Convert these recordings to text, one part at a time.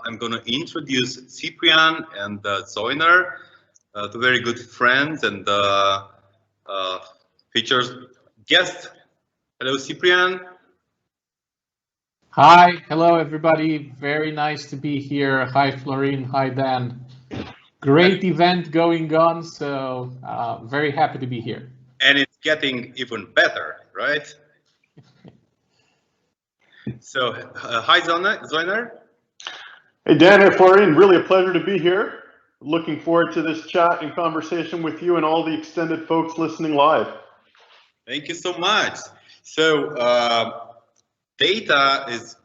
I'm going to introduce Ciprian and Zoiner, two very good friends and features guests. Hello, Ciprian. Hi, hello everybody. Very nice to be here. Hi, Florin. Hi, Dan. Great event going on, so very happy to be here. And it's getting even better, right? So, hi, Zoiner. Hey, Dan and Florin, really a pleasure to be here. Looking forward to this chat and conversation with you and all the extended folks listening live. Thank you so much. So, data is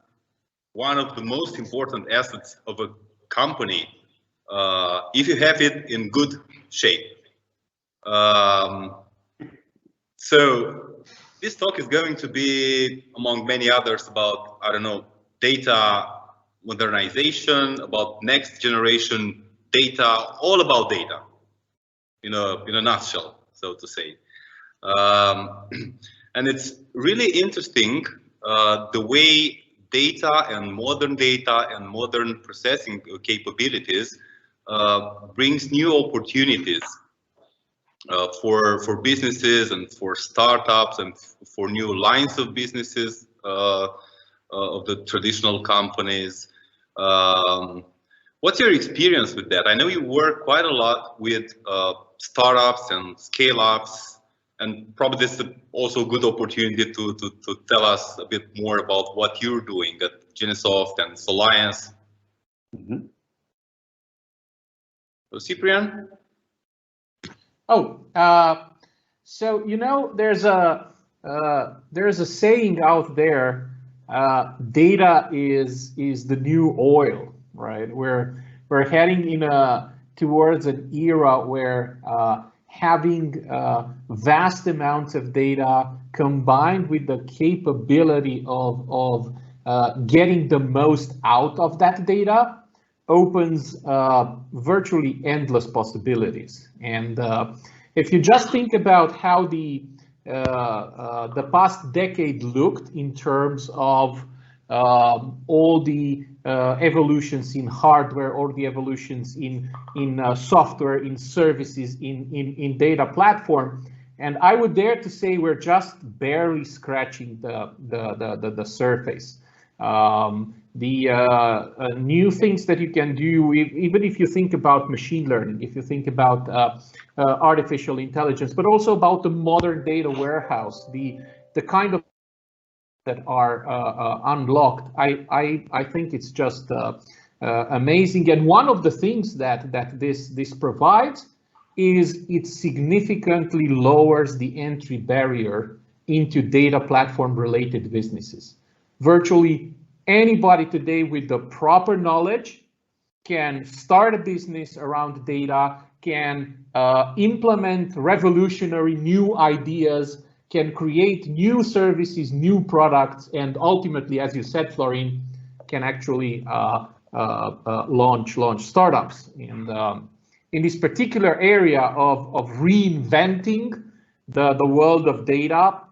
one of the most important assets of a company if you have it in good shape. So this talk is going to be, among many others, about, I don't know, data modernization, about next generation data, all about data, in a nutshell, so to say. And it's really interesting the way data and modern processing capabilities brings new opportunities for businesses and for startups and for new lines of businesses of the traditional companies. What's your experience with that? I know you work quite a lot with startups and scale-ups, and probably this is also a good opportunity to tell us a bit more about what you're doing at Genisoft and Soliance. Mm-hmm. So, Ciprian? Oh, so there's a saying out there: data is the new oil, right? We're heading towards an era where having vast amounts of data combined with the capability of getting the most out of that data opens virtually endless possibilities. And if you just think about how the past decade looked in terms of all the evolutions in hardware, or the evolutions in software, in services, in data platform, and I would dare to say we're just barely scratching the surface. The new things that you can do, even if you think about machine learning, if you think about artificial intelligence, but also about the modern data warehouse, the kind of that are unlocked, I think it's just amazing. And one of the things that this provides is it significantly lowers the entry barrier into data platform related businesses. Virtually anybody today with the proper knowledge can start a business around data, can implement revolutionary new ideas, can create new services, new products, and ultimately, as you said, Florin, can actually launch startups. And in this particular area of reinventing the world of data,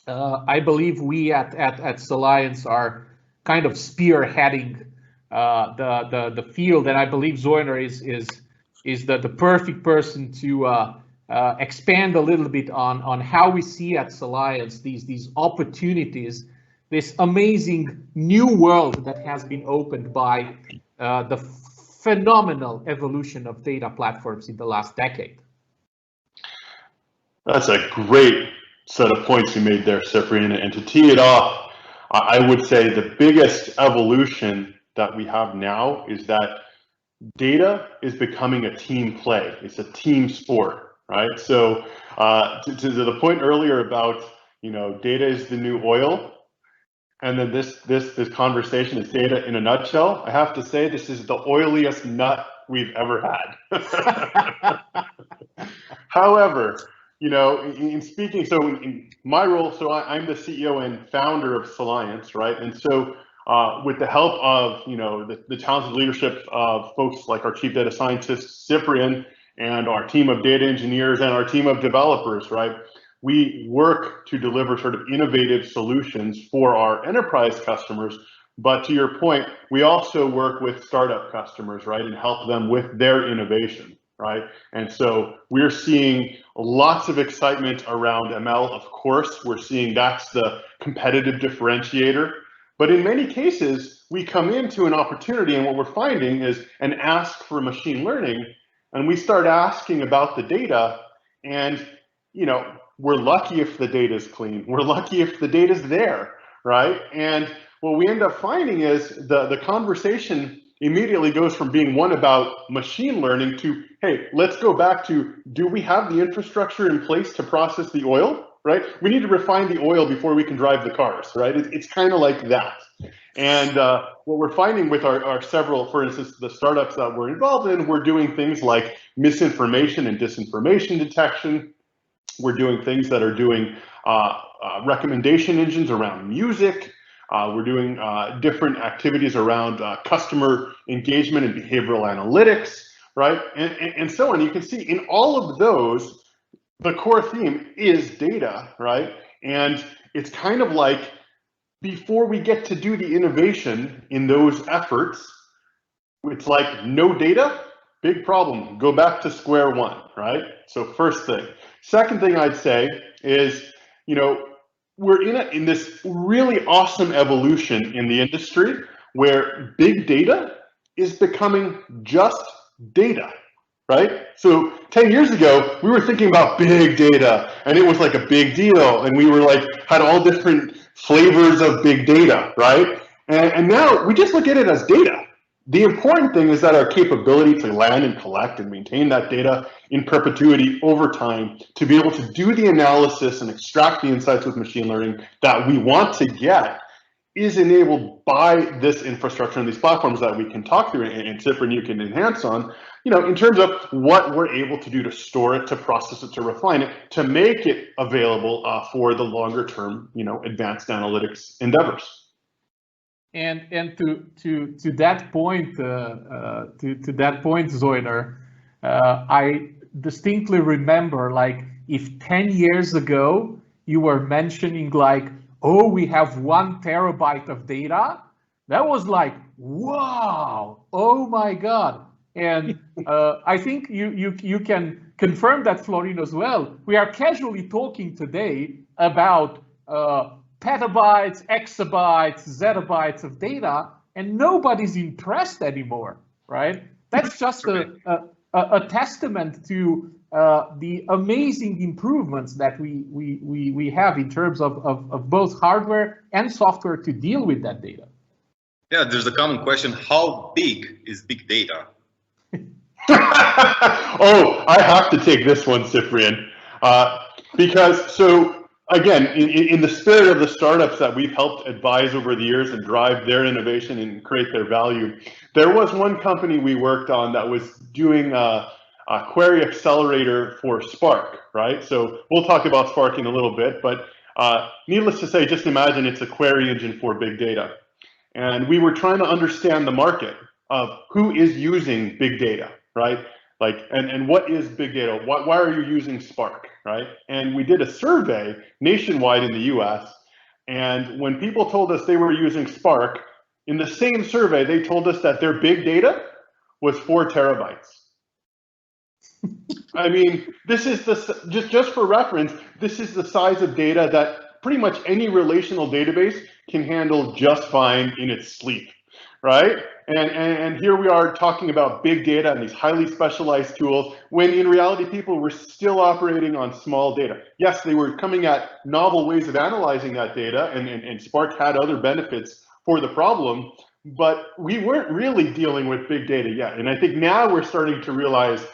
I believe we at Soliance are kind of spearheading the field, and I believe Zoiner is the perfect person to expand a little bit on how we see at Soliance these opportunities, this amazing new world that has been opened by the phenomenal evolution of data platforms in the last decade. That's a great set of points you made there, Ciprian. And to tee it off, I would say the biggest evolution that we have now is that data is becoming a team play. It's a team sport, right? So to the point earlier about, data is the new oil, and then this conversation is data in a nutshell. I have to say, this is the oiliest nut we've ever had. However, in speaking, so in my role, so I'm the CEO and founder of Soliance, right? And so with the help of, the talented leadership of folks like our chief data scientist, Ciprian, and our team of data engineers and our team of developers, right? We work to deliver sort of innovative solutions for our enterprise customers But to your point, we also work with startup customers, right, and help them with their innovation, right? And so we're seeing lots of excitement around ML. Of course, we're seeing that's the competitive differentiator. But in many cases, we come into an opportunity, and what we're finding is an ask for machine learning, and we start asking about the data, and we're lucky if the data is clean. We're lucky if the data is there, right? And what we end up finding is the conversation immediately goes from being one about machine learning to, hey, let's go back to, do we have the infrastructure in place to process the oil, right? We need to refine the oil before we can drive the cars, right? It's kind of like that. And what we're finding with our several, for instance, the startups that we're involved in, we're doing things like misinformation and disinformation detection. We're doing things that are doing recommendation engines around music. We're doing different activities around customer engagement and behavioral analytics, right? And so on. You can see in all of those, the core theme is data, right? And it's kind of like, before we get to do the innovation in those efforts, it's like no data, big problem. Go back to square one, right? So first thing. Second thing I'd say is, we're in this really awesome evolution in the industry where big data is becoming just data, right? So 10 years ago, we were thinking about big data, and it was like a big deal, and we were like, had all different flavors of big data, right? And now we just look at it as data. The important thing is that our capability to land and collect and maintain that data in perpetuity over time, to be able to do the analysis and extract the insights with machine learning that we want to get, is enabled by this infrastructure and these platforms that we can talk through, and Ciprian, you can enhance on, in terms of what we're able to do to store it, to process it, to refine it, to make it available for the longer term, advanced analytics endeavors. And to that point, Zoiner, I distinctly remember, like, if 10 years ago you were mentioning like, oh, we have 1 terabyte of data, that was like, wow, oh my God. And I think you can confirm that, Florin, as well. We are casually talking today about petabytes, exabytes, zettabytes of data, and nobody's impressed anymore, right? That's just a testament to the amazing improvements that we have in terms of both hardware and software to deal with that data. Yeah, there's a common question: how big is big data? Oh, I have to take this one, Ciprian, because again, in the spirit of the startups that we've helped advise over the years and drive their innovation and create their value, there was one company we worked on that was doing a query accelerator for Spark, right? So we'll talk about Spark in a little bit, but needless to say, just imagine it's a query engine for big data. And we were trying to understand the market of who is using big data, right? Like, and what is big data? Why are you using Spark, right? And we did a survey nationwide in the US, and when people told us they were using Spark, in the same survey, they told us that their big data was 4 terabytes. I mean, this is just for reference, this is the size of data that pretty much any relational database can handle just fine in its sleep, right? And here we are talking about big data and these highly specialized tools, when in reality people were still operating on small data. Yes, they were coming at novel ways of analyzing that data, and Spark had other benefits for the problem, but we weren't really dealing with big data yet. And I think now we're starting to realize,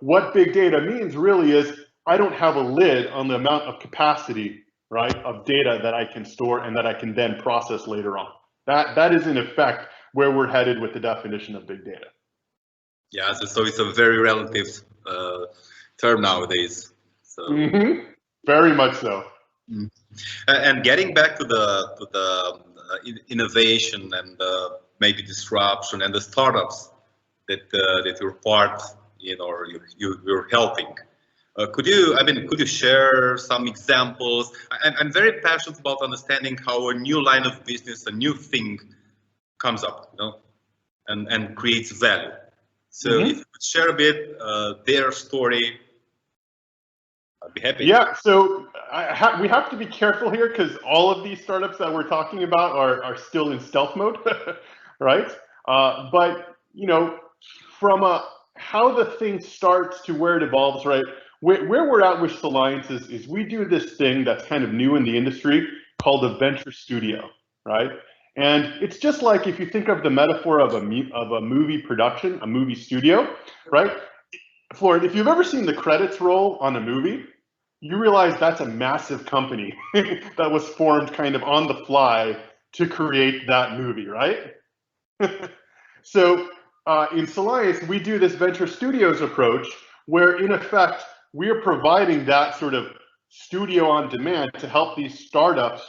what big data means really is, I don't have a lid on the amount of capacity, right, of data that I can store and that I can then process later on. That is in effect where we're headed with the definition of big data. Yeah, so it's a very relative term nowadays. So. Very much so. And getting back to the innovation and maybe disruption and the startups that you're part in, or you're helping. Could you share some examples? I'm very passionate about understanding how a new line of business, a new thing comes up, and creates value. So if you could share a bit their story, I'd be happy. Yeah, so we have to be careful here because all of these startups that we're talking about are still in stealth mode, right? But from how the thing starts to where it evolves, right? Where we're at with Alliance is we do this thing that's kind of new in the industry called a venture studio, right? And it's just like if you think of the metaphor of a movie production, a movie studio, right? Florin, if you've ever seen the credits roll on a movie, you realize that's a massive company that was formed kind of on the fly to create that movie, right? So in Alliance, we do this venture studios approach where in effect, we're providing that sort of studio on demand to help these startups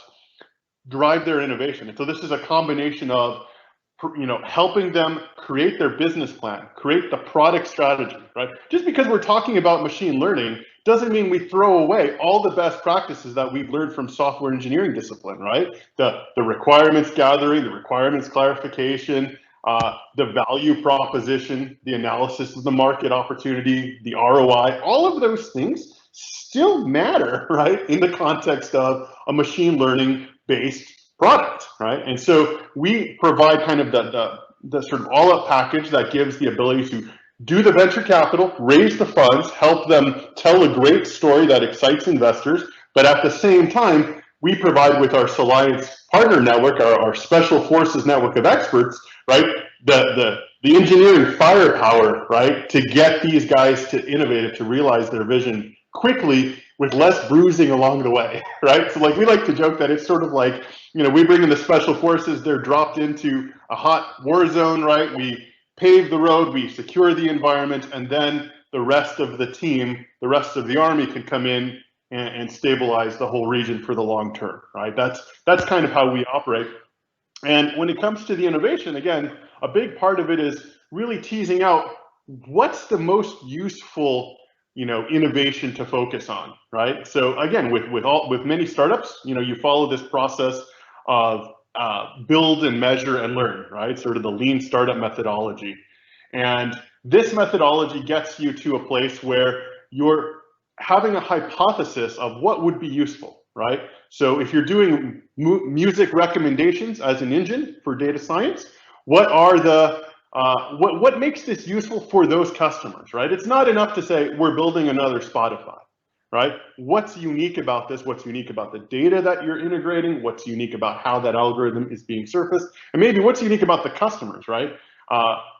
drive their innovation. And so this is a combination of helping them create their business plan, create the product strategy, right? Just because we're talking about machine learning doesn't mean we throw away all the best practices that we've learned from software engineering discipline, right? The requirements gathering, the requirements clarification, the value proposition, the analysis of the market opportunity, the ROI, all of those things still matter, right? In the context of a machine learning based product, right? And so we provide kind of the sort of all-up package that gives the ability to do the venture capital, raise the funds, help them tell a great story that excites investors, but at the same time, we provide with our Alliance partner network, our special forces network of experts, right? The engineering firepower, right? To get these guys to innovate, to realize their vision quickly with less bruising along the way, right? So like we like to joke that it's sort of like, we bring in the special forces, they're dropped into a hot war zone, right? We pave the road, we secure the environment, and then the rest of the team, the rest of the army can come in and stabilize the whole region for the long term, right? That's kind of how we operate. And when it comes to the innovation, again, a big part of it is really teasing out what's the most useful innovation to focus on, right? So again, with many startups, you follow this process of build and measure and learn, right? Sort of the lean startup methodology. And this methodology gets you to a place where you're having a hypothesis of what would be useful, right? So if you're doing music recommendations as an engine for data science, what are the what makes this useful for those customers, right? It's not enough to say we're building another Spotify, right? What's unique about this? What's unique about the data that you're integrating? What's unique about how that algorithm is being surfaced? And maybe what's unique about the customers, right?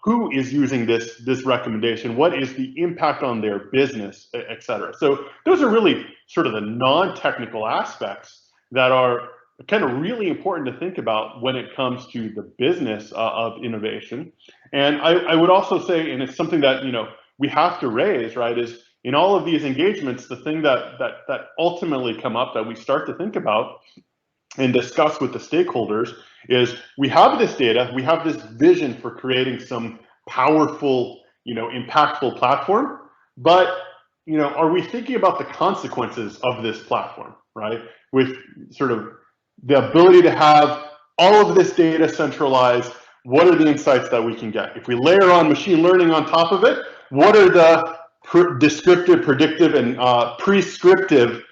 Who is using this recommendation? What is the impact on their business, et cetera? So those are really sort of the non-technical aspects that are kind of really important to think about when it comes to the business of innovation. And I would also say, and it's something that we have to raise, right, is in all of these engagements, the thing that ultimately come up that we start to think about and discuss with the stakeholders is we have this data, we have this vision for creating some powerful, impactful platform, but are we thinking about the consequences of this platform, right? With sort of the ability to have all of this data centralized, what are the insights that we can get? If we layer on machine learning on top of it, what are the descriptive, predictive, and prescriptive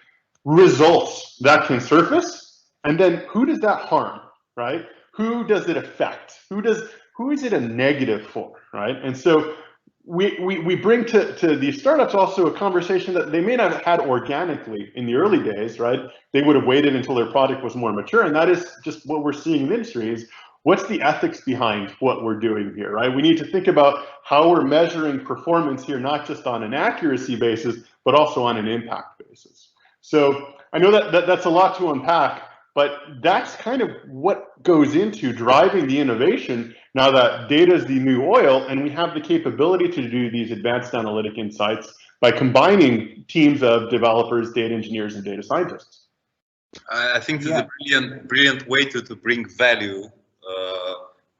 results that can surface? And then who does that harm, right? Who does it affect? Who is it a negative for, right? And so we bring to these startups also a conversation that they may not have had organically in the early days, right? They would have waited until their product was more mature, and that is just what we're seeing in the industry is what's the ethics behind what we're doing here, right? We need to think about how we're measuring performance here, not just on an accuracy basis, but also on an impact basis. So I know that's a lot to unpack, but that's kind of what goes into driving the innovation now that data is the new oil, and we have the capability to do these advanced analytic insights by combining teams of developers, data engineers, and data scientists. I think this is a brilliant way to bring value,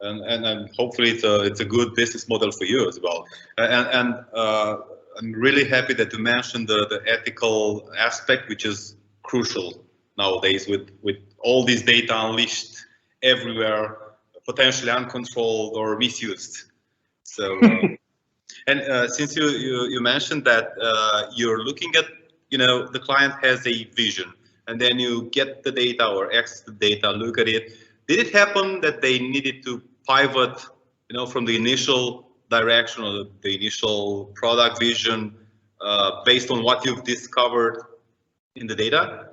and hopefully it's a good business model for you as well. And I'm really happy that you mentioned the ethical aspect, which is crucial nowadays with all this data unleashed everywhere, potentially uncontrolled or misused. So, and since you mentioned that you're looking at, the client has a vision, and then you get the data or access the data, look at it. Did it happen that they needed to pivot, from the initial direction or the initial product vision based on what you've discovered in the data,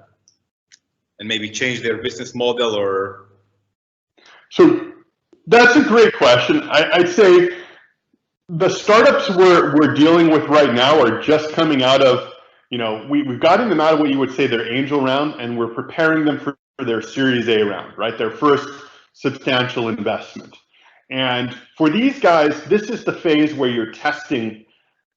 and maybe change their business model? Or so that's a great question. I'd say the startups we're dealing with right now are just coming out of, we've gotten them out of what you would say their angel round, and we're preparing them for their Series A round, right? Their first substantial investment. And for these guys, this is the phase where you're testing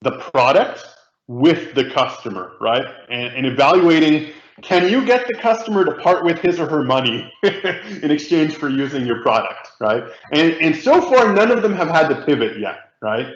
the product with the customer, right? And evaluating, can you get the customer to part with his or her money in exchange for using your product, right? And so far, none of them have had to pivot yet, right?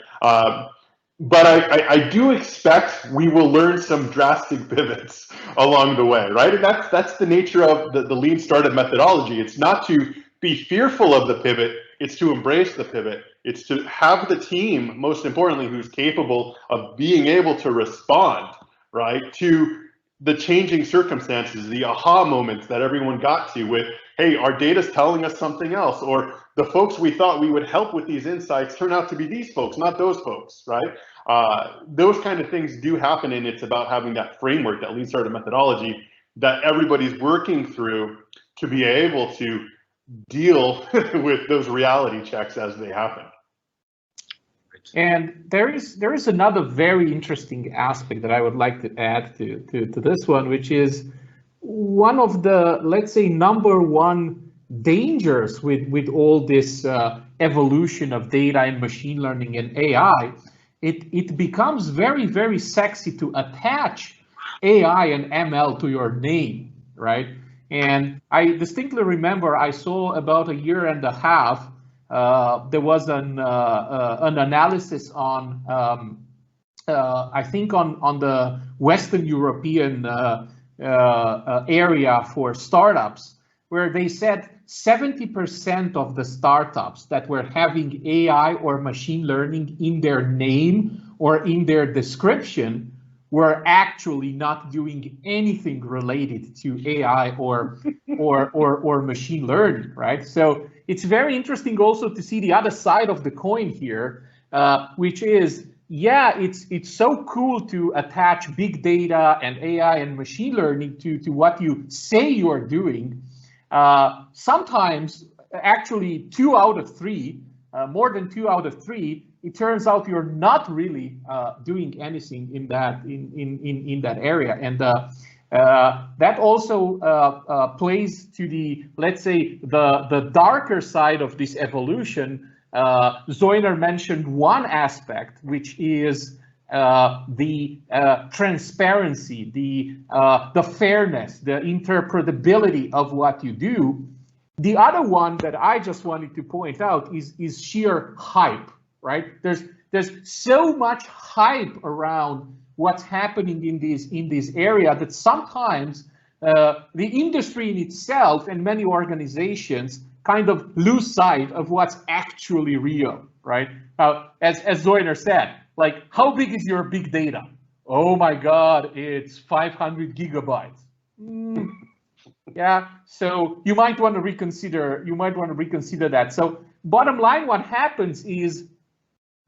But I do expect we will learn some drastic pivots along the way, right? And that's the nature of the lean startup methodology. It's not to be fearful of the pivot, it's to embrace the pivot. It's to have the team, most importantly, who's capable of being able to respond, right, to the changing circumstances, the aha moments that everyone got to with, hey, our data's telling us something else, or the folks we thought we would help with these insights turn out to be these folks, not those folks, right? Those kind of things do happen, and it's about having that framework, that lean startup methodology that everybody's working through to be able to deal with those reality checks as they happen. And there is another very interesting aspect that I would like to add to this one, which is one of the, let's say, #1 dangers with all this evolution of data and machine learning and AI. It becomes very, very sexy to attach AI and ML to your name, right? And I distinctly remember I saw about 1.5 years there was an analysis on I think on the Western European area for startups, where they said 70% of the startups that were having AI or machine learning in their name or in their description were actually not doing anything related to AI or machine learning, right? So it's very interesting also to see the other side of the coin here, which is, yeah, it's so cool to attach big data and AI and machine learning to what you say you are doing. Sometimes, actually, 2 out of 3, more than 2 out of 3, it turns out you're not really doing anything in that area, and that also plays to the, let's say, the darker side of this evolution. Zoiner mentioned one aspect, which is the transparency, the fairness, the interpretability of what you do. The other one that I just wanted to point out is sheer hype, right? There's so much hype around what's happening in this area that sometimes the industry in itself and many organizations kind of lose sight of what's actually real, right? As Zoiner said, like, how big is your big data? Oh my God, it's 500 gigabytes. Yeah, so you might want to reconsider. You might want to reconsider that. So, bottom line, what happens is,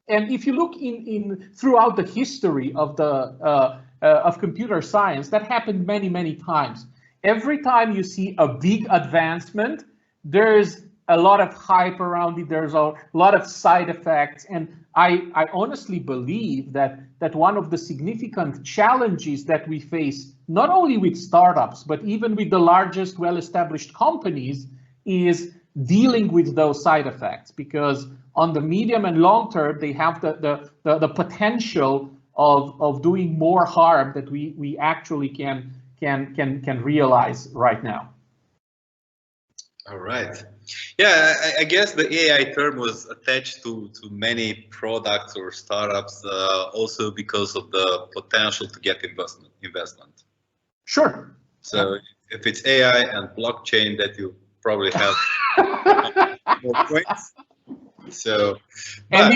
and if you look in throughout the history of the of computer science, that happened many times. Every time you see a big advancement, there's a lot of hype around it. There's a lot of side effects, and I honestly believe that one of the significant challenges that we face, not only with startups, but even with the largest well-established companies, is dealing with those side effects, because on the medium and long term, they have the potential of doing more harm that we actually can realize right now. All right. Yeah, I guess the AI term was attached to many products or startups also because of the potential to get investment. Sure. So if it's AI and blockchain, that you probably have more points. So, and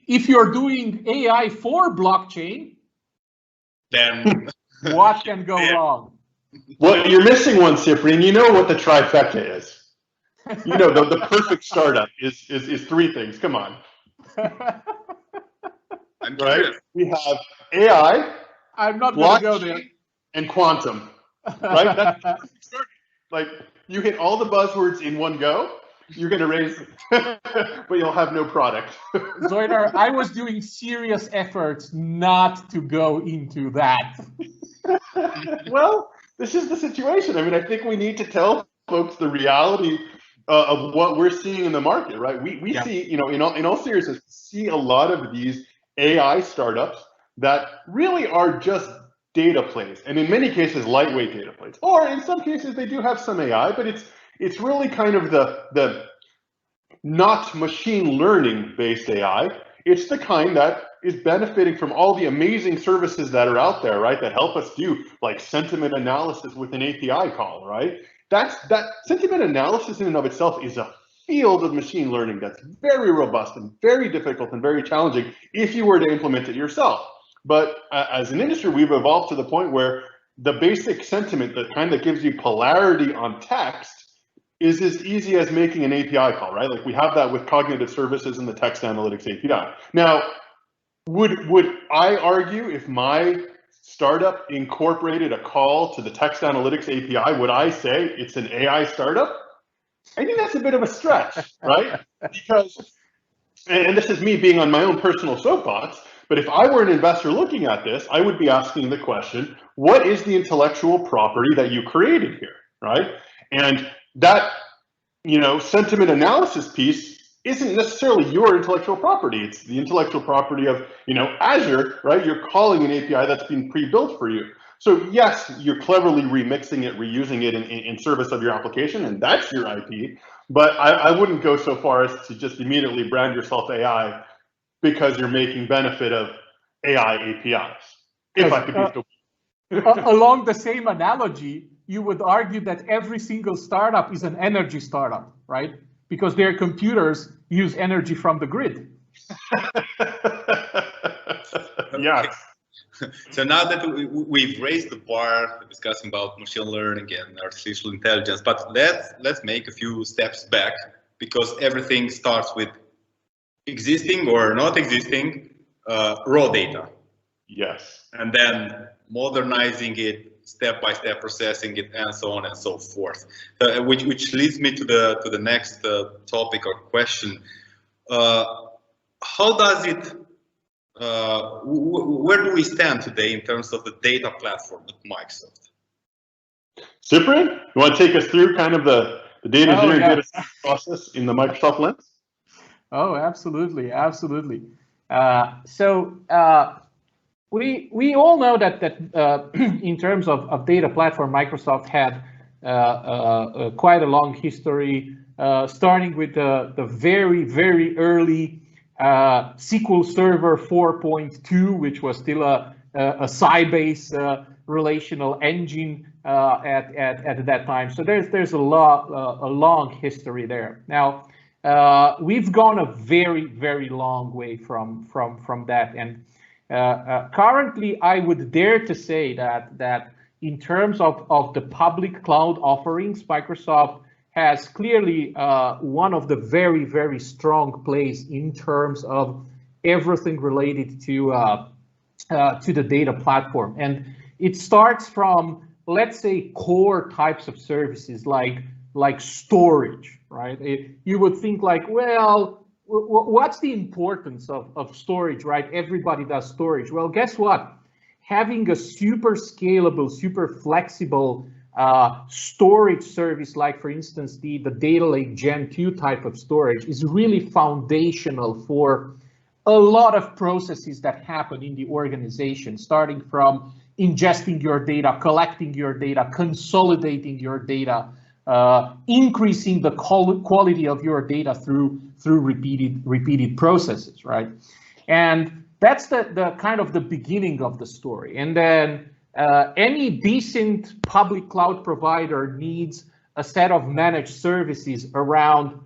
if you're doing AI for blockchain, then what can go wrong? Well, you're missing one, Ciprian. You know what the trifecta is. You know, the perfect startup is three things. Come on. I'm right? curious. We have AI, I'm not going to go there. And quantum, right? That's like you hit all the buzzwords in one go. You're going to raise, but you'll have no product. Zoiner, I was doing serious efforts not to go into that. Well, this is the situation. I mean, I think we need to tell folks the reality of what we're seeing in the market, right? We see, you know, in all seriousness, see a lot of these AI startups that really are just data plays, and in many cases, lightweight data plays. Or in some cases, they do have some AI, but it's really kind of the not machine learning based AI. It's the kind that is benefiting from all the amazing services that are out there, right? That help us do like sentiment analysis with an API call, right? That sentiment analysis in and of itself is a field of machine learning that's very robust and very difficult and very challenging if you were to implement it yourself. But as an industry, we've evolved to the point where the basic sentiment, the kind that gives you polarity on text, is as easy as making an API call, right? Like we have that with cognitive services and the text analytics API. Now, would I argue if my startup incorporated a call to the text analytics API, would I say it's an AI startup? I think that's a bit of a stretch, right? Because, and this is me being on my own personal soapbox, but if I were an investor looking at this, I would be asking the question, what is the intellectual property that you created here, right? And that, you know, sentiment analysis piece isn't necessarily your intellectual property. It's the intellectual property of, you know, Azure, right? You're calling an API that's been pre-built for you. So yes, you're cleverly remixing it, reusing it in service of your application, and that's your IP. But I wouldn't go so far as to just immediately brand yourself AI because you're making benefit of AI APIs. If I could be so. Along the same analogy, you would argue that every single startup is an energy startup, right? Because their computers use energy from the grid. Yes. So now that we've raised the bar discussing about machine learning and artificial intelligence, but let's make a few steps back, because everything starts with existing or not existing raw data. Yes. And then modernizing it, step by step processing it, and so on and so forth. Which leads me to the next topic or question. How does it? Where do we stand today in terms of the data platform at Microsoft? Ciprian, you want to take us through kind of the data engineering data process in the Microsoft lens? Oh, absolutely, absolutely. We all know that in terms of data platform, Microsoft had quite a long history, starting with the very early SQL Server 4.2, which was still a Sybase relational engine at that time. So there's a long history there. Now we've gone a very long way from that, and currently I would dare to say that in terms of the public cloud offerings, Microsoft has clearly one of the very strong plays in terms of everything related to the data platform. And it starts from, let's say, core types of services like storage, right? You would think like, well, what's the importance of storage, right? Everybody does storage. Well, guess what? Having a super scalable, super flexible storage service, like for instance, the Data Lake Gen 2 type of storage, is really foundational for a lot of processes that happen in the organization, starting from ingesting your data, collecting your data, consolidating your data, increasing the quality of your data through repeated processes, right? And that's the kind of the beginning of the story. And then any decent public cloud provider needs a set of managed services around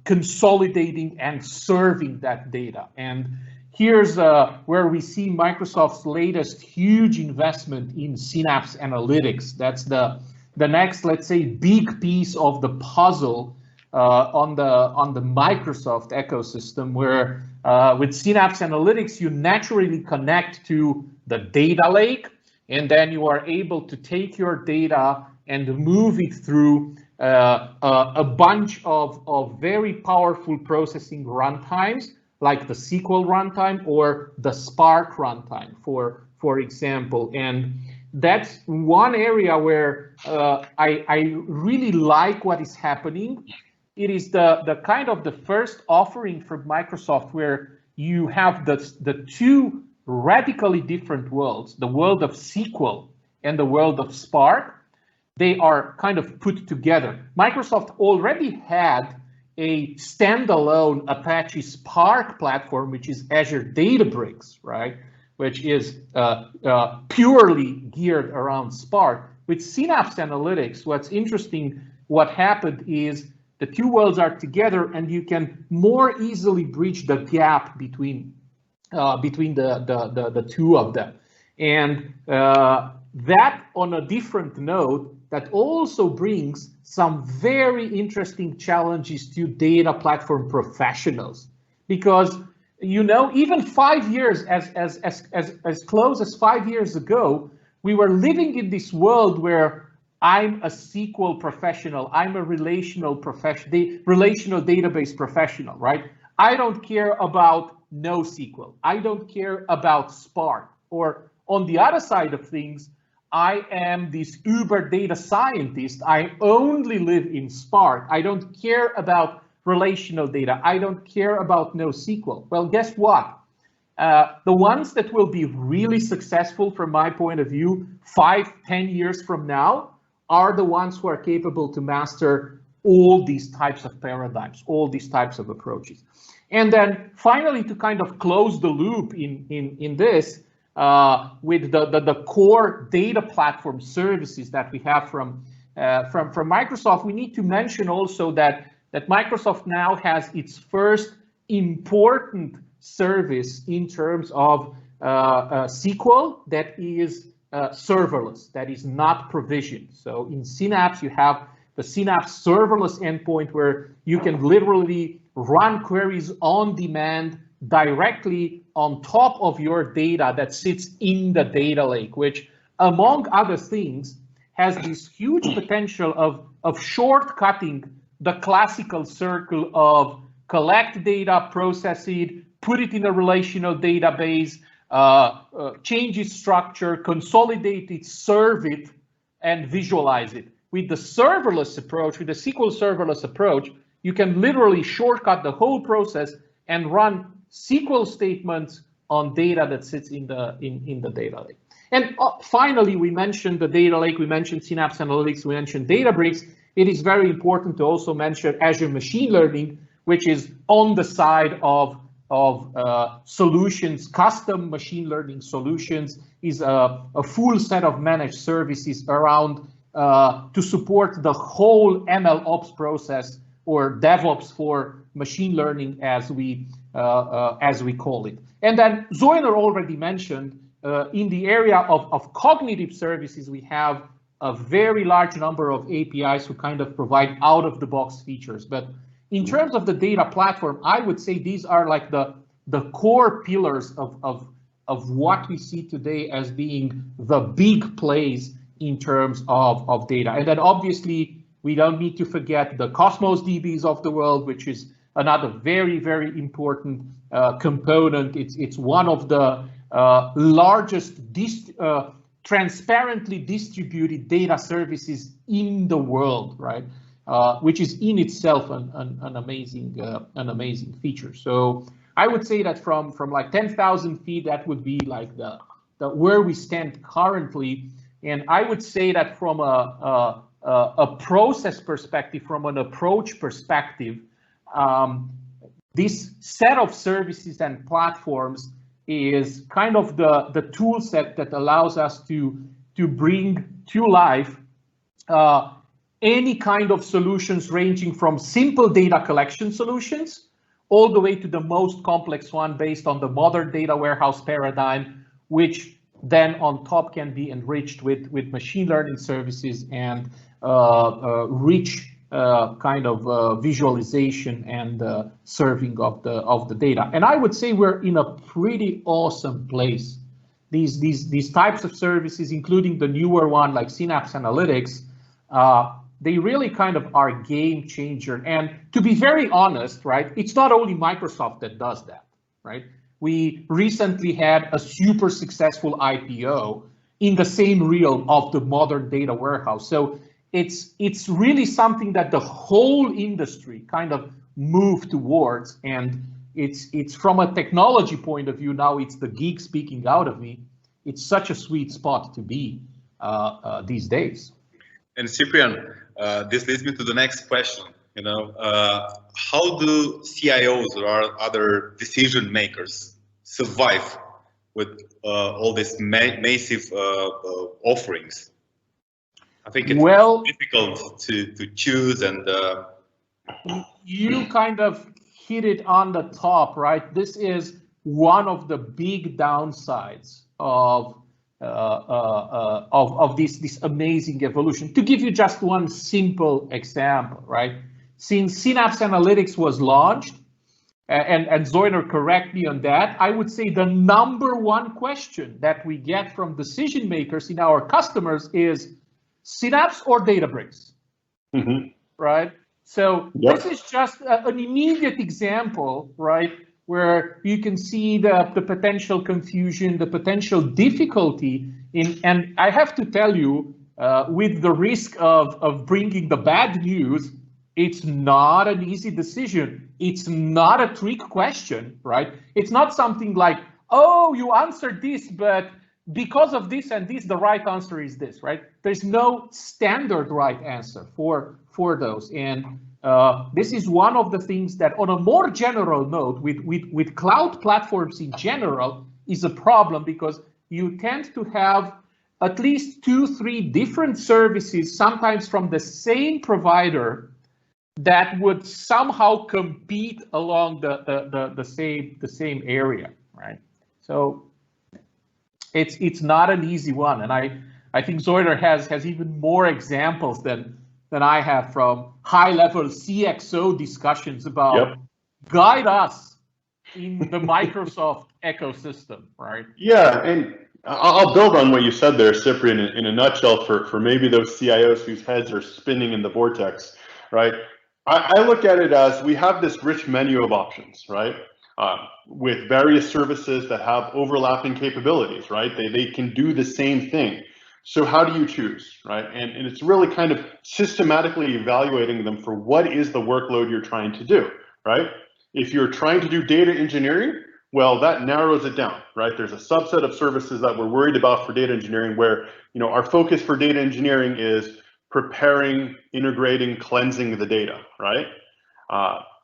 consolidating and serving that data. And here's where we see Microsoft's latest huge investment in Synapse Analytics. That's the next, let's say, big piece of the puzzle on the Microsoft ecosystem, where with Synapse Analytics, you naturally connect to the data lake, and then you are able to take your data and move it through a bunch of very powerful processing runtimes, like the SQL runtime or the Spark runtime, for example. And that's one area where I really like what is happening. It is the kind of the first offering from Microsoft where you have the two radically different worlds, the world of SQL and the world of Spark. They are kind of put together. Microsoft already had a standalone Apache Spark platform, which is Azure Databricks, right? Which is purely geared around Spark. With Synapse Analytics, what's interesting, what happened is the two worlds are together, and you can more easily bridge the gap between the two of them. And that, on a different note, that also brings some very interesting challenges to data platform professionals, because even 5 years, as close as 5 years ago, we were living in this world where I'm a SQL professional, I'm a relational database professional, right? I don't care about NoSQL, I don't care about Spark. Or on the other side of things, I am this uber data scientist, I only live in Spark, I don't care about relational data, I don't care about NoSQL. Well, guess what? The ones that will be really successful from my point of view 5-10 years from now are the ones who are capable to master all these types of paradigms, all these types of approaches. And then finally, to kind of close the loop in this, with the core data platform services that we have from Microsoft, we need to mention also that Microsoft now has its first important service in terms of SQL that is serverless, that is not provisioned. So in Synapse, you have the Synapse serverless endpoint where you can literally run queries on demand directly on top of your data that sits in the data lake, which, among other things, has this huge potential of shortcutting the classical circle of collect data, process it, put it in a relational database, change its structure, consolidate it, serve it, and visualize it. With the serverless approach, with the SQL serverless approach, you can literally shortcut the whole process and run SQL statements on data that sits in the data lake. And finally, we mentioned the data lake, we mentioned Synapse Analytics, we mentioned Databricks. It is very important to also mention Azure Machine Learning, which is on the side of solutions, custom machine learning solutions, is a full set of managed services around to support the whole ML ops process, or DevOps for machine learning, as we call it. And then Zoiner already mentioned, in the area of cognitive services, we have a very large number of APIs who kind of provide out-of-the-box features. But in terms of the data platform, I would say these are like the core pillars of what we see today as being the big plays in terms of data. And then obviously, we don't need to forget the Cosmos DBs of the world, which is another very, very important component. It's one of the largest transparently distributed data services in the world, right? Which is in itself an amazing feature. So I would say that from like 10,000 feet, that would be like the where we stand currently. And I would say that from a a process perspective, from an approach perspective, this set of services and platforms is kind of the tool set that allows us to bring to life any kind of solutions, ranging from simple data collection solutions all the way to the most complex one based on the modern data warehouse paradigm, which then on top can be enriched with machine learning services and rich kind of visualization and serving of the data. And I would say we're in a pretty awesome place. These types of services, including the newer one like Synapse Analytics, they really kind of are game changer. And to be very honest, right, it's not only Microsoft that does that, right? We recently had a super successful IPO in the same realm of the modern data warehouse. So it's really something that the whole industry kind of moved towards, and it's from a technology point of view, now it's the geek speaking out of me. It's such a sweet spot to be these days. And Ciprian, this leads me to the next question. You know, how do CIOs or other decision makers survive with all these massive offerings? I think it's difficult to choose, and you kind of hit it on the top, right? This is one of the big downsides of this amazing evolution. To give you just one simple example, right? Since Synapse Analytics was launched, and Zoiner, correct me on that, I would say the #1 question that we get from decision makers in our customers is Synapse or Databricks, right? So this is just an immediate example, right, where you can see the potential confusion, the potential difficulty in, and I have to tell you, with the risk of bringing the bad news, it's not an easy decision. It's not a trick question, right? It's not something like, oh, you answered this, but because of this and this, the right answer is this, right? There's no standard right answer for those. And this is one of the things that, on a more general note, with cloud platforms in general, is a problem, because you tend to have at least 2-3 different services, sometimes from the same provider, that would somehow compete along the same area, right? So it's not an easy one, and I think Zoiner has even more examples than I have from high-level CXO discussions about guide us in the Microsoft ecosystem, right? Yeah, and I'll build on what you said there, Ciprian, in a nutshell for maybe those CIOs whose heads are spinning in the vortex, right? I look at it as we have this rich menu of options, right? With various services that have overlapping capabilities, right? They can do the same thing. So how do you choose, right? And it's really kind of systematically evaluating them for what is the workload you're trying to do, right? If you're trying to do data engineering, well, that narrows it down, right? There's a subset of services that we're worried about for data engineering where, you know, our focus for data engineering is preparing, integrating, cleansing the data, right?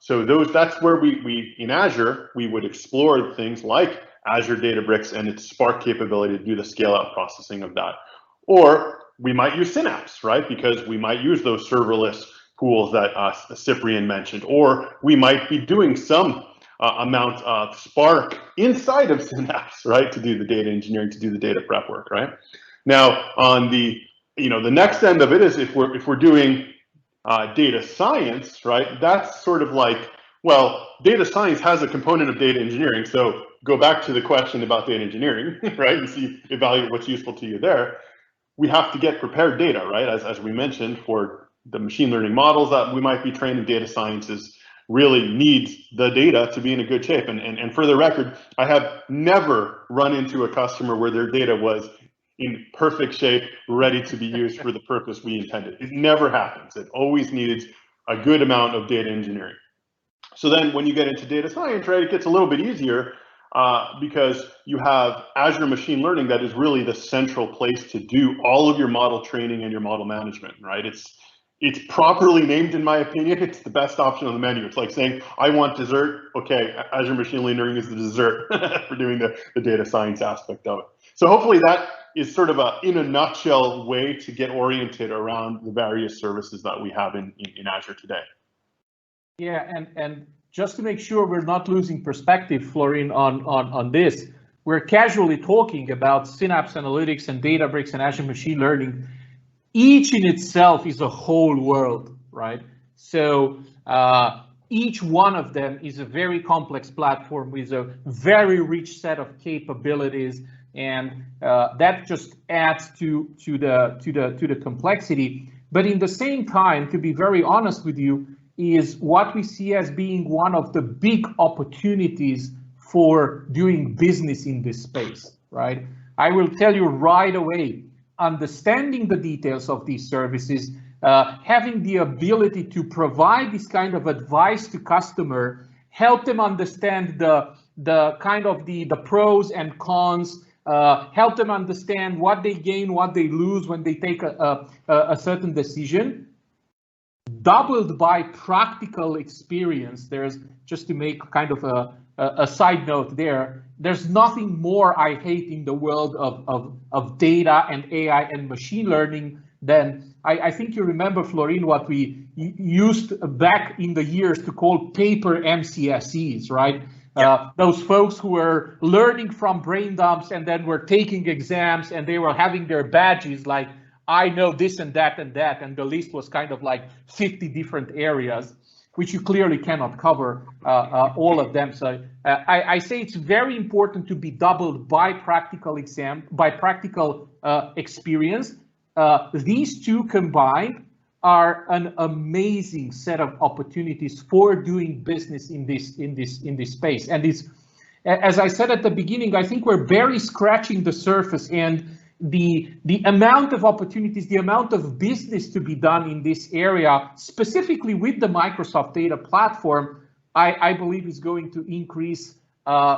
So that's where we in Azure, we would explore things like Azure Databricks and its Spark capability to do the scale out processing of that. Or we might use Synapse, right? Because we might use those serverless pools that Ciprian mentioned, or we might be doing some amount of Spark inside of Synapse, right? To do the data engineering, to do the data prep work, right? Now, on the next end of it is if we're doing data science, right? That's sort of like, well, data science has a component of data engineering. So go back to the question about data engineering, right? And evaluate what's useful to you there. We have to get prepared data, right? As we mentioned, for the machine learning models that we might be training, data sciences really needs the data to be in a good shape. And for the record, I have never run into a customer where their data was in perfect shape, ready to be used for the purpose we intended. It never happens. It always needs a good amount of data engineering. So then when you get into data science, right, it gets a little bit easier because you have Azure Machine Learning that is really the central place to do all of your model training and your model management, right? It's properly named, in my opinion. It's the best option on the menu. It's like saying, I want dessert. Okay, Azure Machine Learning is the dessert for doing the data science aspect of it. So hopefully that is sort of in a nutshell way to get oriented around the various services that we have in Azure today. Yeah, and just to make sure we're not losing perspective, Florin, on this, we're casually talking about Synapse Analytics and Databricks and Azure Machine Learning. Each in itself is a whole world, right? So each one of them is a very complex platform with a very rich set of capabilities, and that just adds to the complexity. But in the same time, to be very honest with you, is what we see as being one of the big opportunities for doing business in this space, right? I will tell you right away, understanding the details of these services, having the ability to provide this kind of advice to customer, help them understand the kind of the pros and cons, help them understand what they gain, what they lose when they take a certain decision, doubled by practical experience. There's, just to make kind of a side note there, there's nothing more I hate in the world of data and AI and machine learning than, I think you remember, Florin, what we used back in the years to call paper MCSEs, right? Yeah. Those folks who were learning from brain dumps and then were taking exams and they were having their badges like, I know this and that and that, and the list was kind of like 50 different areas, which you clearly cannot cover all of them. So I say it's very important to be doubled by practical experience. These two combined are an amazing set of opportunities for doing business in this space. And it's, as I said at the beginning, I think we're barely scratching the surface, and the amount of opportunities, the amount of business to be done in this area, specifically with the Microsoft Data Platform, I believe is going to increase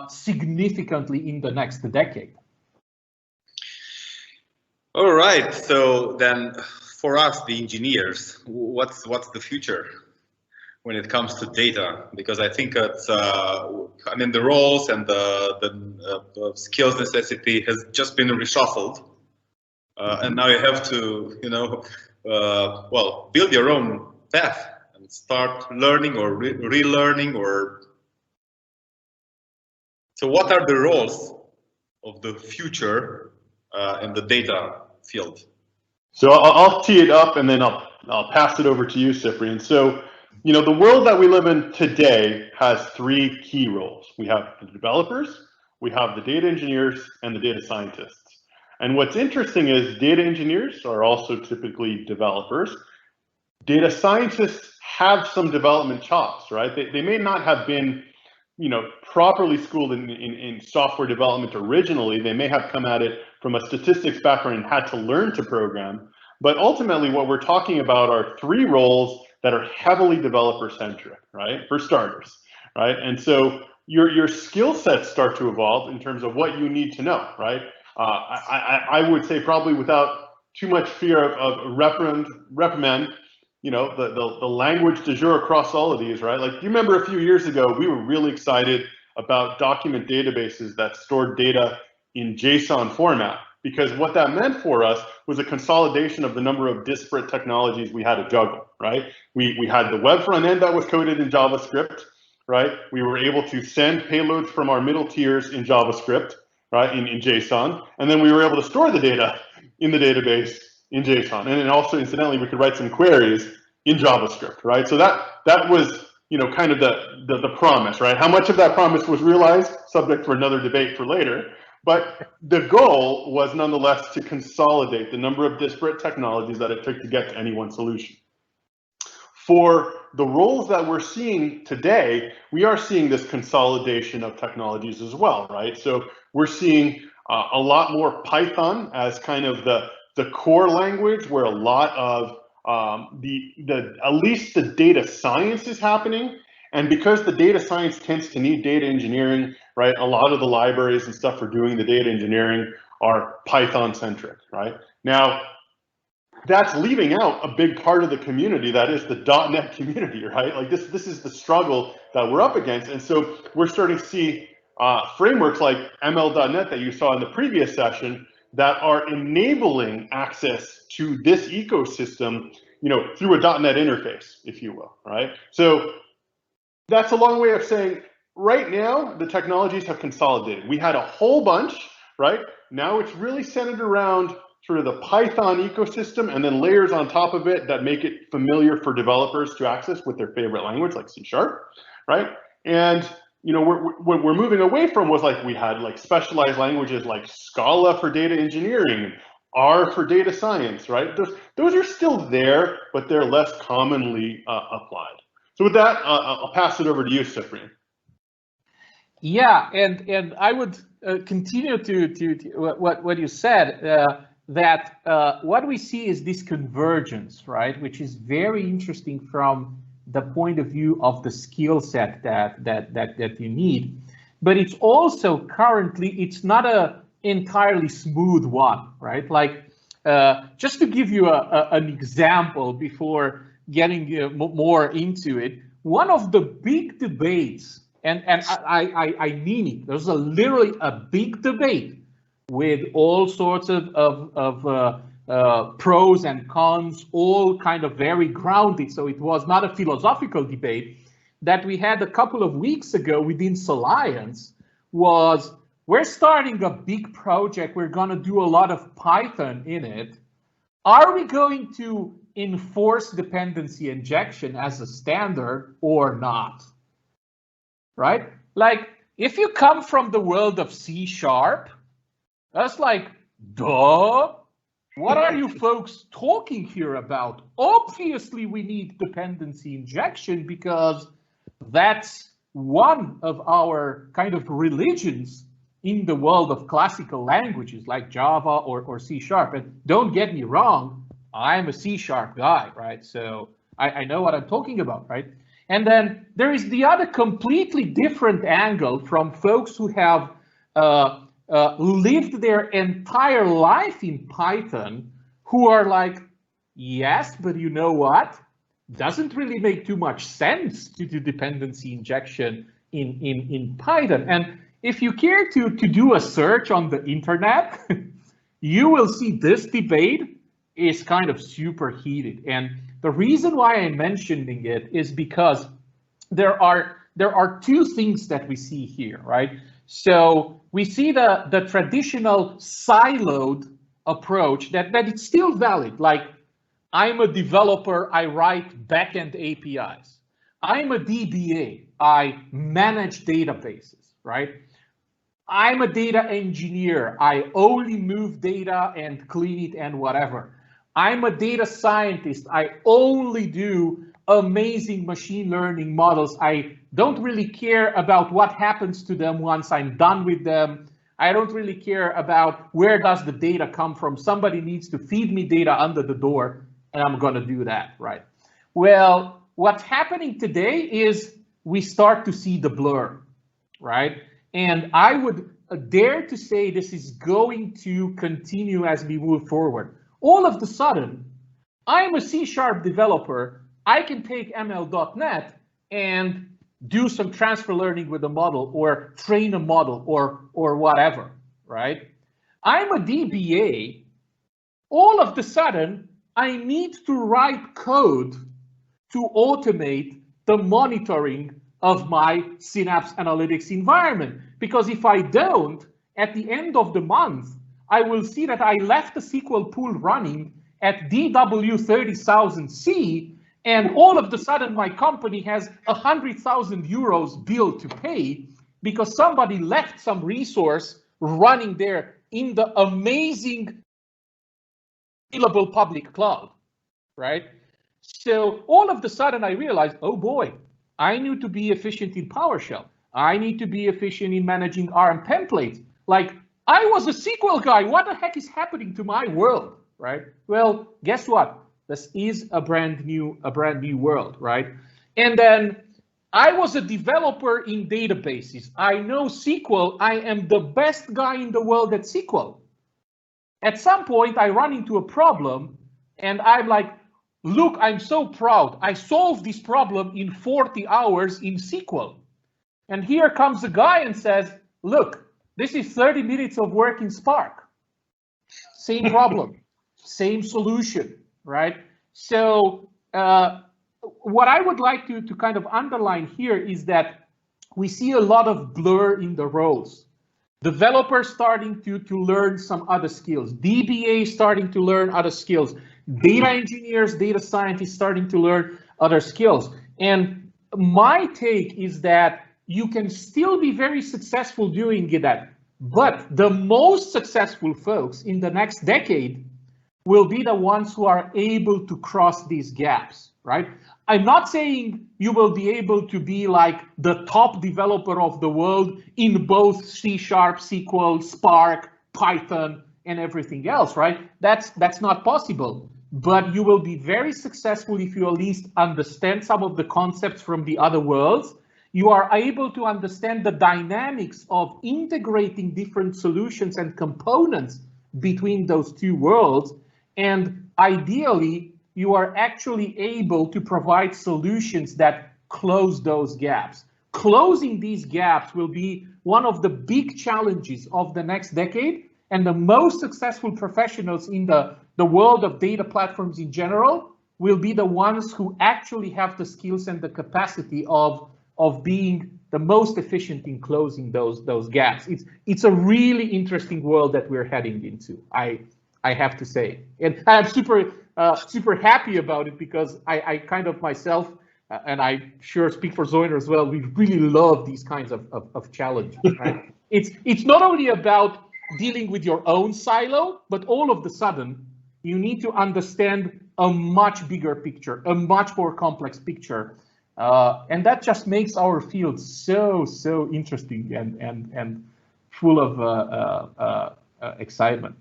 significantly in the next decade. All right, so then for us, the engineers, what's the future when it comes to data? Because I think it's, I mean, the roles and the skills necessity has just been reshuffled. And now you have to, you know, well, build your own path and start learning or relearning. Or so, what are the roles of the future in the data field? So I'll tee it up and then I'll pass it over to you, Ciprian. So, you know, the world that we live in today has three key roles. We have the developers, we have the data engineers, and the data scientists. And what's interesting is data engineers are also typically developers. Data scientists have some development chops, right? They may not have been, you know, properly schooled in software development originally. They may have come at it from a statistics background and had to learn to program. But ultimately, what we're talking about are three roles that are heavily developer centric, right? For starters, right? And so your skill sets start to evolve in terms of what you need to know, right? I would say, probably without too much fear of reprimand, you know, the language du jour across all of these, right? Like, do you remember a few years ago, we were really excited about document databases that stored data in JSON format, because what that meant for us was a consolidation of the number of disparate technologies we had to juggle, right? We had the web front end that was coded in JavaScript, right? We were able to send payloads from our middle tiers in JavaScript, right, in JSON, and then we were able to store the data in the database in JSON, and then also, incidentally, we could write some queries in JavaScript, right? So that was, you know, kind of the promise, right? How much of that promise was realized? Subject for another debate for later. But the goal was nonetheless to consolidate the number of disparate technologies that it took to get to any one solution. For the roles that we're seeing today, we are seeing this consolidation of technologies as well, right? So we're seeing a lot more Python as kind of the core language, where a lot of at least the data science is happening. And because the data science tends to need data engineering, right? A lot of the libraries and stuff for doing the data engineering are Python centric, right? Now, that's leaving out a big part of the community that is the .NET community, right? Like this is the struggle that we're up against. And so we're starting to see frameworks like ML.NET that you saw in the previous session that are enabling access to this ecosystem, you know, through a .NET interface, if you will, right? So that's a long way of saying right now the technologies have consolidated. We had a whole bunch, right? Now it's really centered around sort of the Python ecosystem and then layers on top of it that make it familiar for developers to access with their favorite language like C#, right? And you know, what we're moving away from was like we had like specialized languages like Scala for data engineering, R for data science, right? Those are still there, but they're less commonly applied. So with that, I'll pass it over to you, Ciprian. Yeah, and I would continue to what you said. That what we see is this convergence, right, which is very interesting from the point of view of the skill set that you need. But it's also currently, it's not a entirely smooth one, right? Like just to give you an example before getting more into it, one of the big debates, and I mean it, there's literally a big debate with all sorts of pros and cons, all kind of very grounded. So it was not a philosophical debate that we had a couple of weeks ago within Soliance. Was we're starting a big project. We're going to do a lot of Python in it. Are we going to enforce dependency injection as a standard or not? Right? Like if you come from the world of C#, that's like, duh. What are you folks talking here about? Obviously, we need dependency injection because that's one of our kind of religions in the world of classical languages like Java or C#. And don't get me wrong, I'm a C# guy, right? So I know what I'm talking about, right? And then there is the other completely different angle from folks who have lived their entire life in Python, who are like, yes, but you know what? Doesn't really make too much sense to do dependency injection in Python. And if you care to do a search on the internet, you will see this debate is kind of super heated. And the reason why I'm mentioning it is because there are two things that we see here, right? So we see the traditional siloed approach that it's still valid. Like I'm a developer, I write backend APIs. I'm a DBA, I manage databases, right? I'm a data engineer, I only move data and clean it and whatever. I'm a data scientist, I only do amazing machine learning models. I don't really care about what happens to them once I'm done with them. I don't really care about where does the data come from. Somebody needs to feed me data under the door, and I'm going to do that, right? Well, what's happening today is we start to see the blur, right? And I would dare to say this is going to continue as we move forward. All of a sudden, I'm a C# developer. I can take ML.NET and do some transfer learning with a model or train a model or whatever, right? I'm a DBA. All of a sudden, I need to write code to automate the monitoring of my Synapse Analytics environment. Because if I don't, at the end of the month, I will see that I left the SQL pool running at DW 30,000C, and all of a sudden my company has 100,000 euros bill to pay because somebody left some resource running there in the amazing available public cloud, right? So all of a sudden I realized, oh boy, I need to be efficient in PowerShell. I need to be efficient in managing ARM templates. Like I was a SQL guy. What the heck is happening to my world, right? Well, guess what? This is a brand new world, right? And then I was a developer in databases. I know SQL. I am the best guy in the world at SQL. At some point, I run into a problem and I'm like, look, I'm so proud. I solved this problem in 40 hours in SQL. And here comes a guy and says, look, this is 30 minutes of work in Spark. Same problem, same solution, right? So what I would like to kind of underline here is that we see a lot of blur in the roles. Developers starting to learn some other skills, DBA starting to learn other skills, data engineers, data scientists starting to learn other skills. And my take is that you can still be very successful doing that, but the most successful folks in the next decade will be the ones who are able to cross these gaps, right? I'm not saying you will be able to be like the top developer of the world in both C#, SQL, Spark, Python, and everything else, right? That's not possible. But you will be very successful if you at least understand some of the concepts from the other worlds. You are able to understand the dynamics of integrating different solutions and components between those two worlds. And ideally, you are actually able to provide solutions that close those gaps. Closing these gaps will be one of the big challenges of the next decade, and the most successful professionals in the world of data platforms in general will be the ones who actually have the skills and the capacity of being the most efficient in closing those gaps. It's a really interesting world that we're heading into, I have to say. And I'm super happy about it because I kind of myself, and I sure speak for Zoiner as well, we really love these kinds of challenges, right? It's not only about dealing with your own silo, but all of the sudden, you need to understand a much bigger picture, a much more complex picture. And that just makes our field so interesting and full of excitement.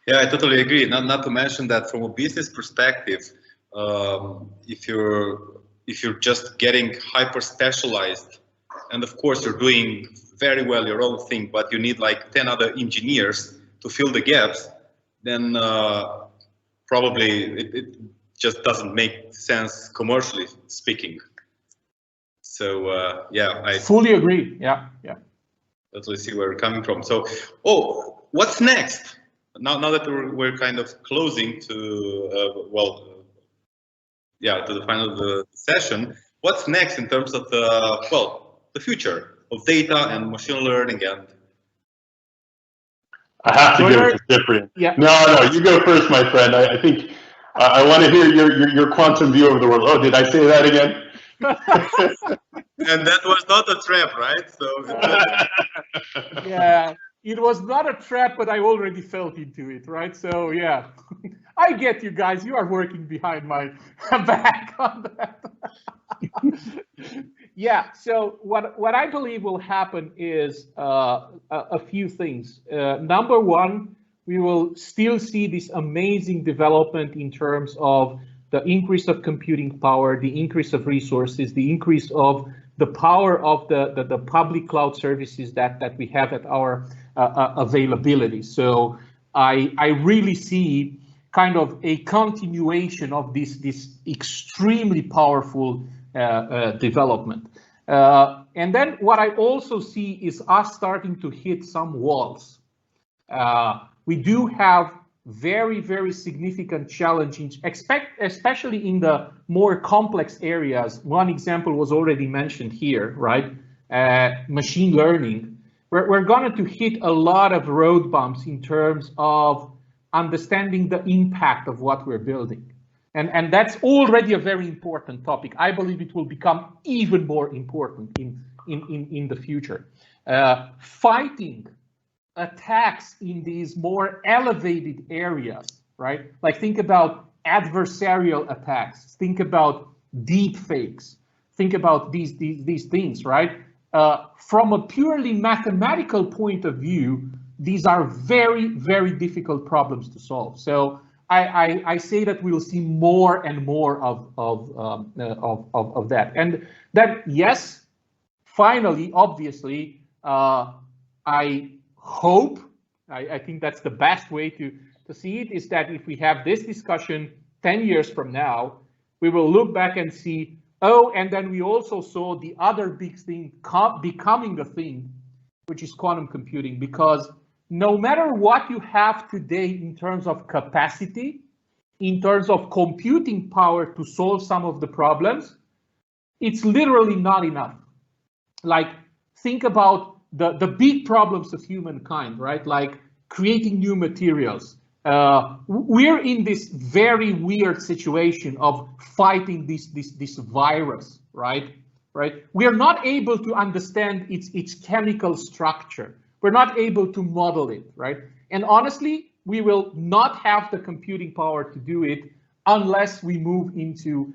Yeah, I totally agree. Not to mention that from a business perspective, if you're just getting hyper specialized, and of course you're doing very well your own thing, but you need like 10 other engineers to fill the gaps, then probably it just doesn't make sense commercially speaking. So yeah, I fully agree. Yeah. Totally see where we're coming from. So, what's next? Now that we're kind of closing to to the final of the session, what's next in terms of the future of data and machine learning? And I have to give it to Ciprian. Yeah. No, you go first, my friend. I think I want to hear your quantum view of the world. Oh, did I say that again? And that was not a trap, right? So yeah. It was not a trap, but I already felt into it, right? So yeah, I get you guys. You are working behind my back on that. Yeah. So what I believe will happen is a few things. Number one, we will still see this amazing development in terms of the increase of computing power, the increase of resources, the increase of the power of the public cloud services that we have at our availability. So I really see kind of a continuation of this extremely powerful development. And then what I also see is us starting to hit some walls. We do have very significant challenges, especially in the more complex areas. One example was already mentioned here, right? Machine learning. We're going to hit a lot of road bumps in terms of understanding the impact of what we're building. And that's already a very important topic. I believe it will become even more important in the future. Fighting attacks in these more elevated areas, right? Like think about adversarial attacks, think about deep fakes, think about these things, right? From a purely mathematical point of view, these are very difficult problems to solve. So I say that we'll see more and more of that, and that yes, finally, obviously, I hope, I think that's the best way to see it, is that if we have this discussion 10 years from now, we will look back and see, oh, and then we also saw the other big thing becoming a thing, which is quantum computing, because no matter what you have today in terms of capacity, in terms of computing power to solve some of the problems, it's literally not enough. Like, think about the big problems of humankind, right? Like creating new materials. We're in this very weird situation of fighting this virus, right? We are not able to understand its chemical structure. We're not able to model it, right? And honestly, we will not have the computing power to do it unless we move into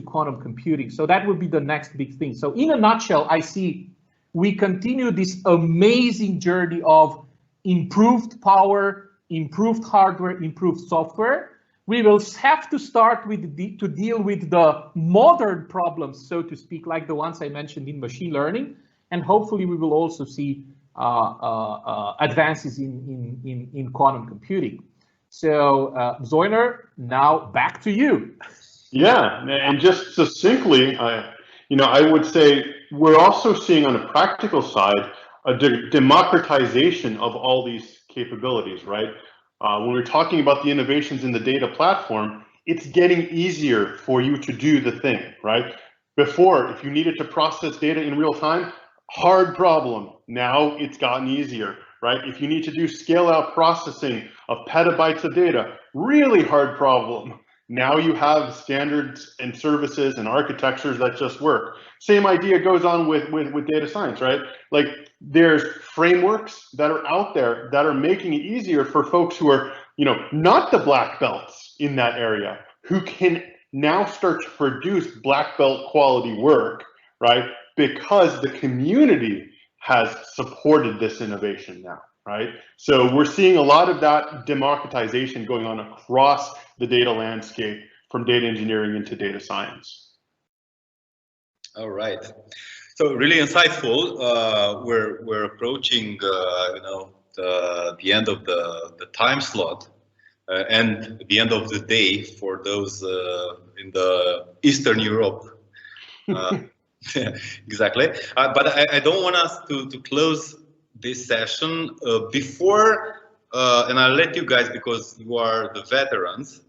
quantum computing. So that would be the next big thing. So in a nutshell, I see we continue this amazing journey of improved power, improved hardware, improved software. We will have to start to deal with the modern problems, so to speak, like the ones I mentioned in machine learning. And hopefully we will also see advances in quantum computing. So Zoiner, now back to you. Yeah, and just succinctly, I would say we're also seeing on a practical side a democratization of all these capabilities, right? When we're talking about the innovations in the data platform, it's getting easier for you to do the thing, right? Before, if you needed to process data in real time, hard problem. Now it's gotten easier, right? If you need to do scale out processing of petabytes of data, really hard problem. Now you have standards and services and architectures that just work. Same idea goes on with data science, right? Like there's frameworks that are out there that are making it easier for folks who are, not the black belts in that area, who can now start to produce black belt quality work, right? Because the community has supported this innovation now, right? So we're seeing a lot of that democratization going on across the data landscape, from data engineering into data science. All right. So really insightful. We're approaching, the end of the time slot and the end of the day for those in the Eastern Europe. Exactly. But I don't want us to close this session before, and I'll let you guys, because you are the veterans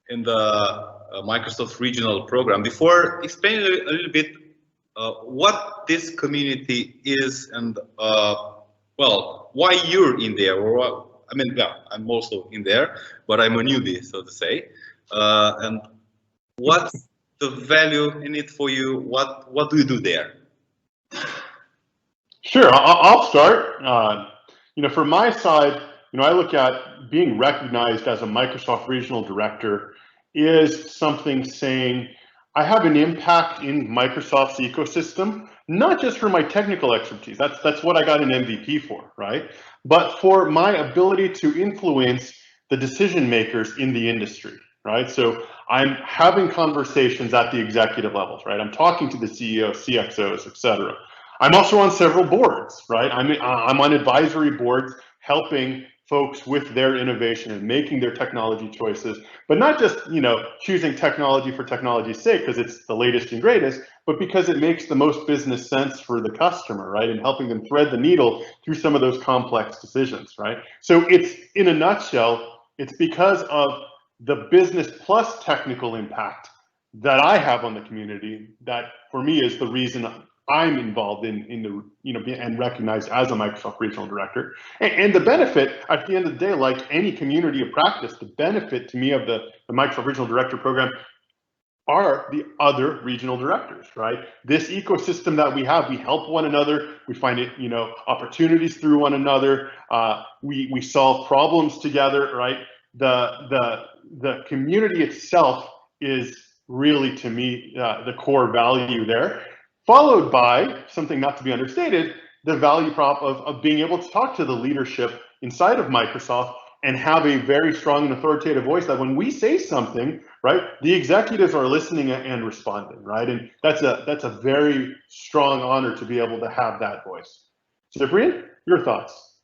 in the Microsoft regional program, before explaining a little bit what this community is and well, why you're in there, or what, I mean, yeah, I'm also in there, but I'm a newbie, so to say, and what's the value in it for you? What do you do there? Sure, I'll start. From my side, I look at being recognized as a Microsoft Regional Director is something saying I have an impact in Microsoft's ecosystem, not just for my technical expertise. That's what I got an MVP for, right? But for my ability to influence the decision makers in the industry, right? So I'm having conversations at the executive levels, right? I'm talking to the CEOs, CXOs, etc. I'm also on several boards, right? I'm on advisory boards helping folks with their innovation and making their technology choices, but not just, choosing technology for technology's sake because it's the latest and greatest, but because it makes the most business sense for the customer, right? And helping them thread the needle through some of those complex decisions, right? So it's, in a nutshell, it's because of the business plus technical impact that I have on the community that, for me, is the reason I'm involved in the, and recognized as a Microsoft Regional Director. And the benefit, at the end of the day, like any community of practice, the benefit to me of the Microsoft Regional Director program are the other regional directors, right? This ecosystem that we have, we help one another. We find it, opportunities through one another. We solve problems together, right? The community itself is really, to me, the core value there. Followed by something not to be understated, the value prop of being able to talk to the leadership inside of Microsoft and have a very strong and authoritative voice that when we say something, right, the executives are listening and responding, right? And that's a very strong honor to be able to have that voice. Ciprian, your thoughts?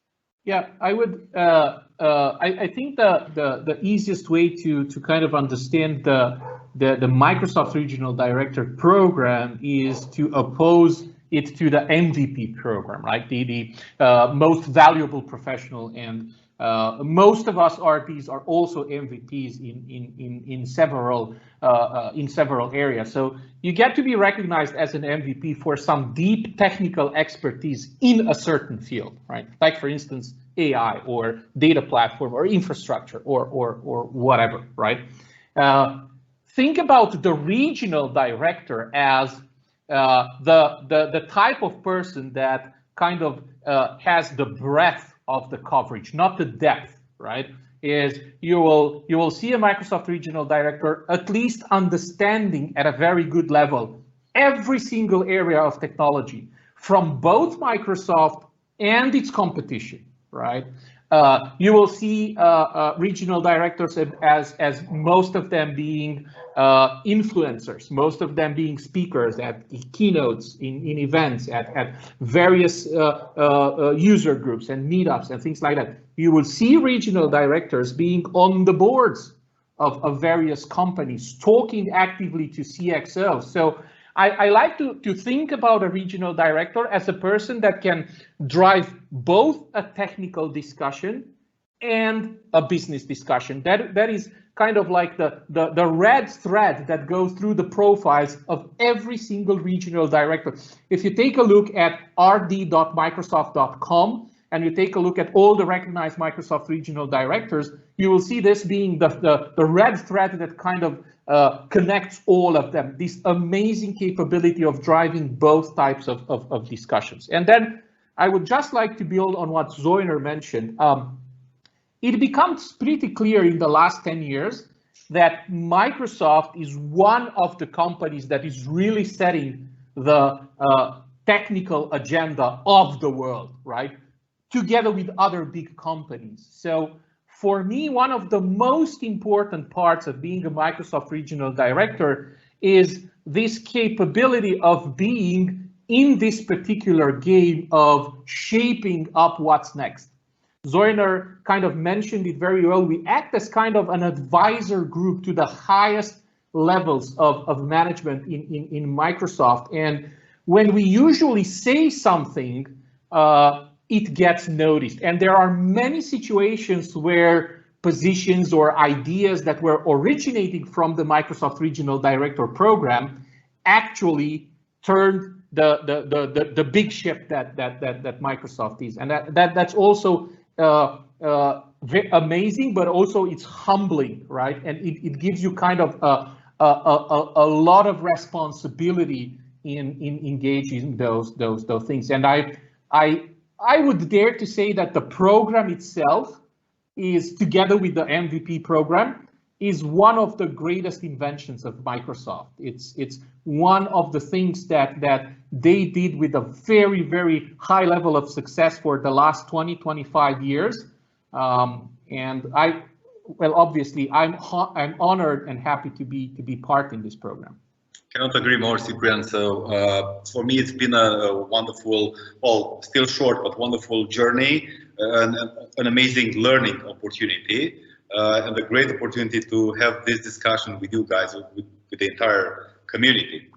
Yeah, I would. I think the easiest way to kind of understand the Microsoft Regional Director program is to oppose it to the MVP program, right? The most valuable professional, and most of us RPs are also MVPs in several areas. So you get to be recognized as an MVP for some deep technical expertise in a certain field, right? Like for instance, AI or data platform or infrastructure or whatever, right? Think about the regional director as the type of person that kind of has the breadth of the coverage, not the depth, right? Is you will see a Microsoft Regional Director at least understanding at a very good level every single area of technology from both Microsoft and its competition, right? You will see regional directors as most of them being influencers, most of them being speakers at keynotes, in events, at various user groups and meetups and things like that. You will see regional directors being on the boards of various companies, talking actively to CXOs. So I like to think about a regional director as a person that can drive both a technical discussion and a business discussion. That is kind of like the red thread that goes through the profiles of every single regional director. If you take a look at rd.microsoft.com and you take a look at all the recognized Microsoft regional directors, you will see this being the red thread that kind of connects all of them, this amazing capability of driving both types of discussions. And then I would just like to build on what Zoiner mentioned. It becomes pretty clear in the last 10 years that Microsoft is one of the companies that is really setting the technical agenda of the world, right? Together with other big companies. So for me, one of the most important parts of being a Microsoft Regional Director is this capability of being in this particular game of shaping up what's next. Zoiner kind of mentioned it very well. We act as kind of an advisor group to the highest levels of management in Microsoft. And when we usually say something, it gets noticed. And there are many situations where positions or ideas that were originating from the Microsoft Regional Director program actually turned the big ship that Microsoft is. And that's also amazing, but also it's humbling, right? And it gives you kind of a lot of responsibility in engaging those things. And I would dare to say that the program itself is, together with the MVP program, is one of the greatest inventions of Microsoft. It's one of the things that they did with a very, very high level of success for the last 20, 25 years. And obviously, I'm honored and happy to be part in this program. Cannot agree more, Ciprian. So for me, it's been a wonderful, well, still short, but wonderful journey, and an amazing learning opportunity, and a great opportunity to have this discussion with you guys, with the entire community.